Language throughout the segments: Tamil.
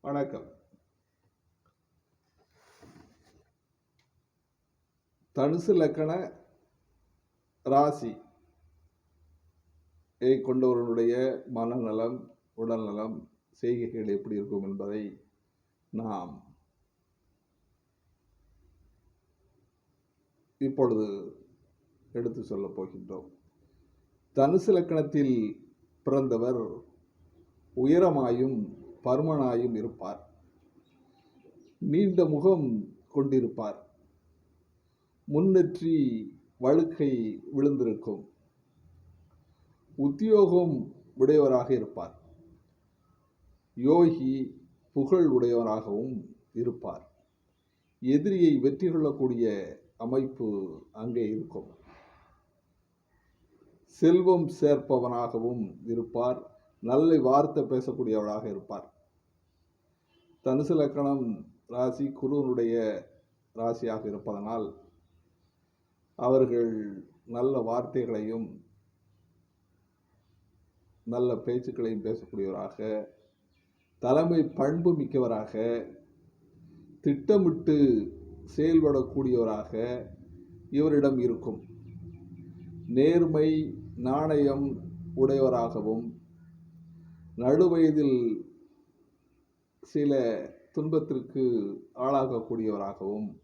வணக்கம். தனுசு லக்கண ராசியை கொண்டவர்களுடைய மனநலம், உடல்நலம், செய்கைகள் எப்படி இருக்கும் என்பதை நாம் இப்பொழுது எடுத்து சொல்லப் போகின்றோம். தனுசு லக்கணத்தில் பிறந்தவர் உயரமாயும் பருமனாயும் இருப்பார். நீண்ட முகம் கொண்டிருப்பார். முன்னெற்றி வழுக்கை விழுந்திருக்கும். உத்தியோகம் உடையவராக இருப்பார். யோகி, புகழ் உடையவராகவும் இருப்பார். எதிரியை வெற்றி கொள்ளக்கூடிய அமைப்பு அங்கே இருக்கும். செல்வம் சேர்ப்பவனாகவும் இருப்பார். நல்ல வார்த்தை பேசக்கூடியவராக இருப்பார். தனுசு லக்கணம் ராசி குருவனுடைய ராசியாக இருப்பதனால் அவர்கள் நல்ல வார்த்தைகளையும் நல்ல பேச்சுக்களையும் பேசக்கூடியவராக, தலைமை பண்பு மிக்கவராக, திட்டமிட்டு செயல்படக்கூடியவராக இவரிடம் இருக்கும். நேர்மை, நாணயம் உடையவராகவும், நடுவயதில் சில துன்பத்திற்கு ஆளாகக்கூடியவராகவும்,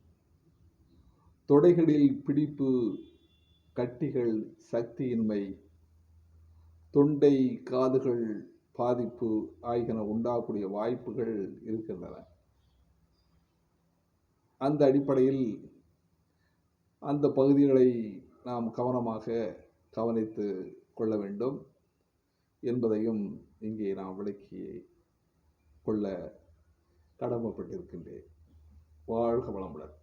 தொடைகளில் பிடிப்பு, கட்டிகள், சக்தியின்மை, தொண்டை, காதுகள் பாதிப்பு ஆகியன உண்டாகக்கூடிய வாய்ப்புகள் இருக்கின்றன. அந்த அடிப்படையில் அந்த பகுதிகளை நாம் கவனமாக கவனித்து கொள்ள வேண்டும் என்பதையும் இங்கே நாம் விளக்கி கொள்ள கடமைப்பட்டிருக்கின்றேன். வாழ்க வளமுடன்.